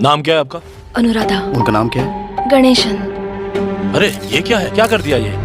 नाम क्या है आपका? अनुराधा। उनका नाम क्या है? गणेशन। अरे ये क्या है, क्या कर दिया ये?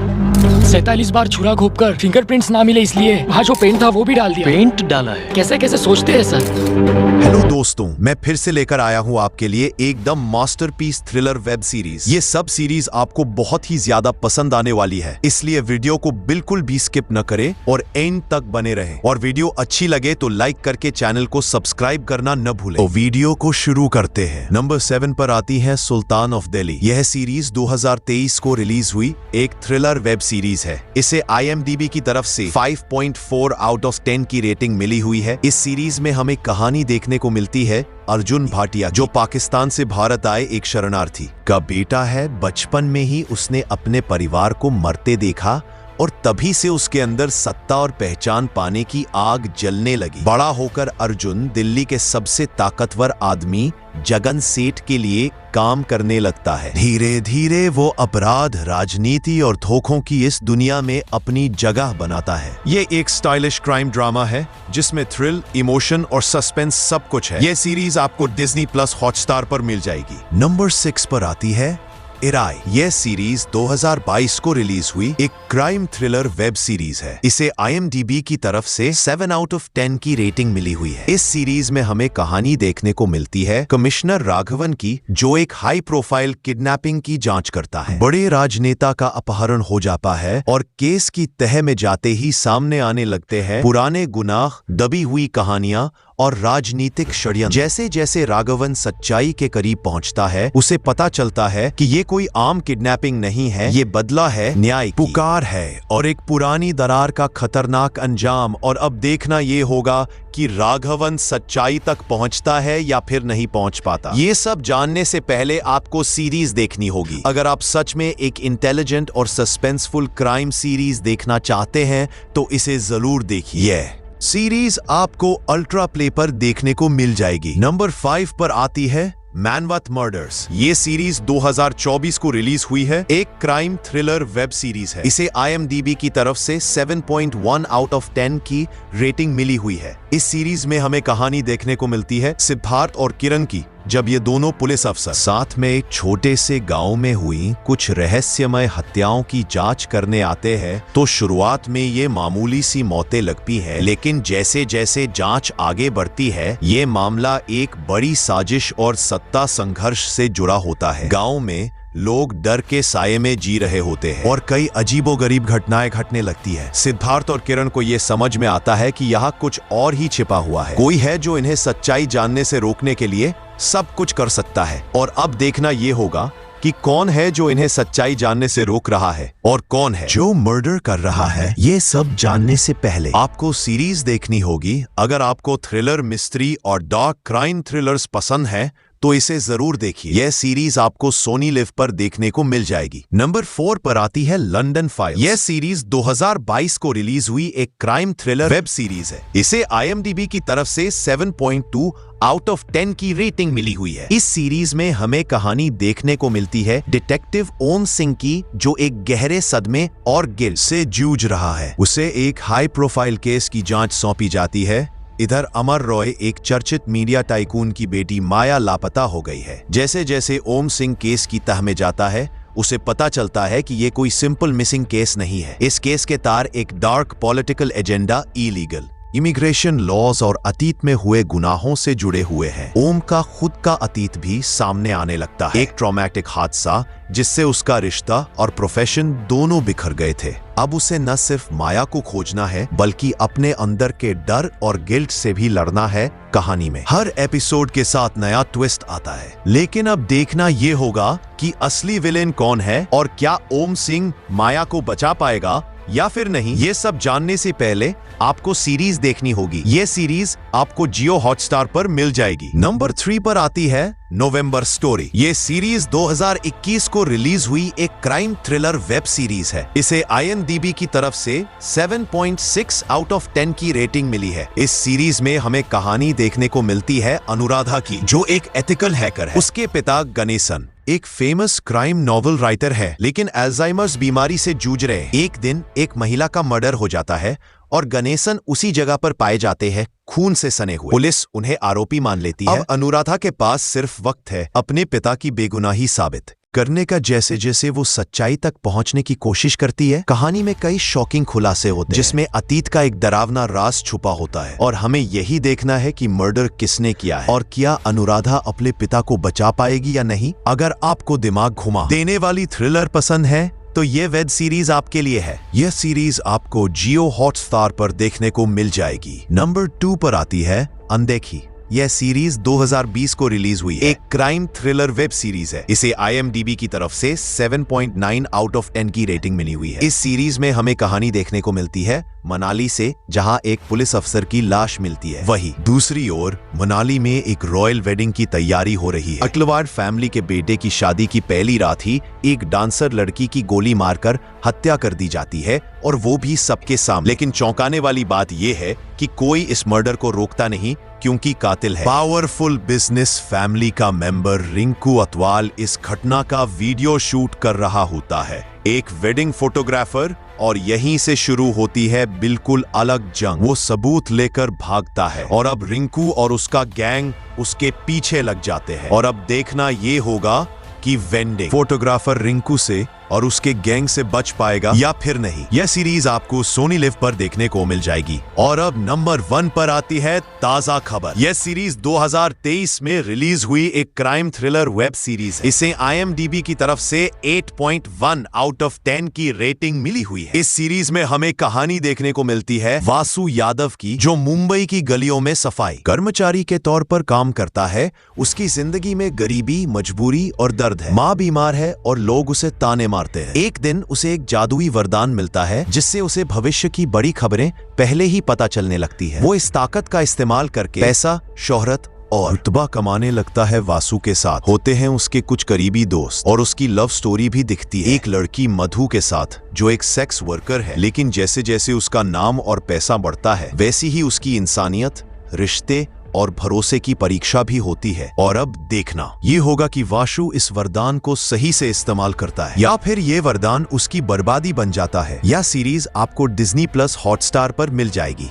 47 बार छुरा घोंपकर फिंगरप्रिंट्स ना मिले इसलिए वहाँ जो पेंट था वो भी डाल दिया। पेंट डाला है? कैसे कैसे सोचते हैं सर। हेलो दोस्तों, मैं फिर से लेकर आया हूँ आपके लिए एकदम मास्टरपीस थ्रिलर वेब सीरीज। ये सब सीरीज आपको बहुत ही ज्यादा पसंद आने वाली है, इसलिए वीडियो को बिल्कुल भी स्किप न करें और एंड तक बने रहें। और वीडियो अच्छी लगे तो लाइक करके चैनल को सब्सक्राइब करना न भूलें। तो वीडियो को शुरू करते हैं। नंबर 7 पर आती है सुल्तान ऑफ दिल्ली। यह सीरीज 2023 को रिलीज हुई एक थ्रिलर वेब सीरीज है। इसे IMDb की तरफ से 5.4 आउट ऑफ 10 की रेटिंग मिली हुई है। इस सीरीज में हमें कहानी देखने को मिलती है अर्जुन भाटिया, जो पाकिस्तान से भारत आए एक शरणार्थी का बेटा है। बचपन में ही उसने अपने परिवार को मरते देखा और तभी से उसके अंदर सत्ता और पहचान पाने की आग जलने लगी। बड़ा होकर अर्जुन दिल्ली के सबसे ताकतवर आदमी जगन सेठ के लिए काम करने लगता है। धीरे धीरे वो अपराध, राजनीति और धोखों की इस दुनिया में अपनी जगह बनाता है। ये एक स्टाइलिश क्राइम ड्रामा है जिसमें थ्रिल, इमोशन और सस्पेंस सब कुछ है। ये सीरीज आपको Disney+ हॉटस्टार पर मिल जाएगी। नंबर 6 पर आती है इराई। यह सीरीज 2022 को रिलीज हुई एक क्राइम थ्रिलर वेब सीरीज है। इसे IMDb की तरफ से 7 आउट ऑफ 10 की रेटिंग मिली हुई है। इस सीरीज में हमें कहानी देखने को मिलती है कमिश्नर राघवन की, जो एक हाई प्रोफाइल किडनैपिंग की जांच करता है। बड़े राजनेता का अपहरण हो जाता है और केस की तह में जाते ही सामने आने लगते हैं पुराने गुनाह, दबी हुई कहानियां और राजनीतिक षड्यंत्र। जैसे जैसे राघवन सच्चाई के करीब पहुंचता है, उसे पता चलता है कि ये कोई आम किडनैपिंग नहीं है, ये बदला है, न्याय की पुकार है और एक पुरानी दरार का खतरनाक अंजाम। और अब देखना ये होगा कि राघवन सच्चाई तक पहुंचता है या फिर नहीं पहुंच पाता। ये सब जानने से पहले आपको सीरीज देखनी होगी। अगर आप सच में एक इंटेलिजेंट और सस्पेंसफुल क्राइम सीरीज देखना चाहते हैं तो इसे जरूर देखिए। सीरीज आपको अल्ट्रा प्ले पर देखने को मिल जाएगी। नंबर 5 पर आती है मैनवत मर्डर्स। ये सीरीज 2024 को रिलीज हुई है। एक क्राइम थ्रिलर वेब सीरीज है। इसे IMDb की तरफ से 7.1 आउट ऑफ 10 की रेटिंग मिली हुई है। इस सीरीज में हमें कहानी देखने को मिलती है सिद्धार्थ और किरण की, जब ये दोनों पुलिस अफसर साथ में एक छोटे से गांव में हुई कुछ रहस्यमय हत्याओं की जांच करने आते हैं। तो शुरुआत में ये मामूली सी मौतें लगती हैं, लेकिन जैसे जैसे जांच आगे बढ़ती है ये मामला एक बड़ी साजिश और सत्ता संघर्ष से जुड़ा होता है। गांव में लोग डर के साये में जी रहे होते हैं और कई अजीबोगरीब घटनाएं घटने लगती है। सिद्धार्थ और किरण को यह समझ में आता है कि यहाँ कुछ और ही छिपा हुआ है। कोई है जो इन्हें सच्चाई जानने से रोकने के लिए सब कुछ कर सकता है। और अब देखना यह होगा कि कौन है जो इन्हें सच्चाई जानने से रोक रहा है और कौन है जो मर्डर कर रहा है। ये सब जानने से पहले आपको सीरीज देखनी होगी। अगर आपको थ्रिलर, मिस्ट्री और डार्क क्राइम थ्रिलर्स पसंद है तो इसे जरूर देखिए। यह सीरीज आपको सोनी लिव पर देखने को मिल जाएगी। नंबर 4 पर आती है लंदन फाइल्स। यह सीरीज 2022 को रिलीज हुई एक क्राइम थ्रिलर वेब सीरीज है। इसे IMDb की तरफ से 7.2 आउट ऑफ 10 की रेटिंग मिली हुई है। इस सीरीज में हमें कहानी देखने को मिलती है डिटेक्टिव ओम सिंह की, जो एक गहरे सदमे और गिल्ट से जूझ रहा है। उसे एक हाई प्रोफाइल केस की जांच सौंपी जाती है। इधर अमर रॉय, एक चर्चित मीडिया टाइकून की बेटी माया, लापता हो गई है। जैसे जैसे ओम सिंह केस की तह में जाता है, उसे पता चलता है कि ये कोई सिंपल मिसिंग केस नहीं है। इस केस के तार एक dark political agenda, illegal immigration laws और अतीत में हुए गुनाहों से जुड़े हुए हैं। ओम का खुद का अतीत भी सामने आने लगता है। एक ट्रॉमेटिक हादसा जिससे उसका रिश्ता और प्रोफेशन दोनों बिखर गए थे। अब उसे न सिर्फ माया को खोजना है बल्कि अपने अंदर के डर और गिल्ट से भी लड़ना है। कहानी में हर एपिसोड के साथ नया ट्विस्ट आता है, लेकिन अब देखना ये होगा कि असली विलेन कौन है और क्या ओम सिंह माया को बचा पाएगा या फिर नहीं। ये सब जानने से पहले आपको सीरीज देखनी होगी। ये सीरीज आपको जियो हॉटस्टार पर मिल जाएगी। नंबर 3 पर आती है नवंबर स्टोरी। ये सीरीज 2021 को रिलीज हुई एक क्राइम थ्रिलर वेब सीरीज है। इसे IMDb की तरफ से 7.6 आउट ऑफ 10 की रेटिंग मिली है। इस सीरीज में हमें कहानी देखने को मिलती है अनुराधा की, जो एक एथिकल हैकर है। उसके पिता गणेशन एक फेमस क्राइम नॉवल राइटर है, लेकिन अल्जाइमर्स बीमारी से जूझ रहे। एक दिन एक महिला का मर्डर हो जाता है और गणेशन उसी जगह पर पाए जाते हैं, खून से सने हुए। पुलिस उन्हें आरोपी मान लेती है। अब अनुराधा के पास सिर्फ वक्त है अपने पिता की बेगुनाही साबित करने का। जैसे जैसे वो सच्चाई तक पहुंचने की कोशिश करती है, कहानी में कई शॉकिंग खुलासे होते हैं, जिसमें अतीत का एक डरावना राज छुपा होता है। और हमें यही देखना है कि मर्डर किसने किया है और क्या अनुराधा अपने पिता को बचा पाएगी या नहीं। अगर आपको दिमाग घुमा देने वाली थ्रिलर पसंद है तो ये वेब सीरीज आपके लिए है। यह सीरीज आपको जियो हॉटस्टार पर देखने को मिल जाएगी। नंबर 2 पर आती है अनदेखी। यह सीरीज 2020 को रिलीज हुई है। एक क्राइम थ्रिलर वेब सीरीज है। इसे IMDb की तरफ से 7.9 आउट ऑफ 10 की रेटिंग मिली हुई है। इस सीरीज में हमें कहानी देखने को मिलती है मनाली से, जहां एक पुलिस अफसर की लाश मिलती है। वहीं दूसरी ओर मनाली में एक रॉयल वेडिंग की तैयारी हो रही है। अटलवाड़ फैमिली के बेटे की शादी की पहली रात ही एक डांसर लड़की की गोली मारकर हत्या कर दी जाती है, और वो भी सबके सामने। लेकिन चौंकाने वाली बात यह है कि कोई इस मर्डर को रोकता नहीं, क्योंकि कातिल है। पावरफुल बिजनेस फैमिली का मेंबर रिंकू अतवाल इस घटना का वीडियो शूट कर रहा होता है, एक वेडिंग फोटोग्राफर। और यहीं से शुरू होती है बिल्कुल अलग जंग। वो सबूत लेकर भागता है और अब रिंकू और उसका गैंग उसके पीछे लग जाते हैं। और अब देखना ये होगा कि वेंडिंग फोटोग्राफर रिंकू से और उसके गैंग से बच पाएगा या फिर नहीं। यह सीरीज आपको सोनी लिव पर देखने को मिल जाएगी। और अब नंबर 1 पर आती है ताजा खबर। यह सीरीज 2023 में रिलीज हुई एक क्राइम थ्रिलर वेब सीरीज है। इसे IMDb की तरफ से 8.1 आउट ऑफ 10 की रेटिंग मिली हुई है। इस सीरीज में हमें कहानी देखने को मिलती है वासु यादव की, जो मुंबई की गलियों में सफाई कर्मचारी के तौर पर काम करता है। उसकी जिंदगी में गरीबी, मजबूरी और दर्द है। माँ बीमार है और लोग उसे ताने मारते हैं। एक दिन उसे एक जादुई वरदान मिलता है, जिससे उसे भविष्य की बड़ी खबरें पहले ही पता चलने लगती है। वो इस ताकत का इस्तेमाल करके पैसा, शोहरत और रुतबा कमाने लगता है। वासु के साथ होते हैं उसके कुछ करीबी दोस्त, और उसकी लव स्टोरी भी दिखती है एक लड़की मधु के साथ, जो एक सेक्स वर्कर है। लेकिन जैसे जैसे उसका नाम और पैसा बढ़ता है, वैसी ही उसकी इंसानियत, रिश्ते और भरोसे की परीक्षा भी होती है। और अब देखना ये होगा कि वासु इस वरदान को सही से इस्तेमाल करता है, या फिर ये वरदान उसकी बर्बादी बन जाता है। यह सीरीज आपको Disney+ हॉटस्टार पर मिल जाएगी।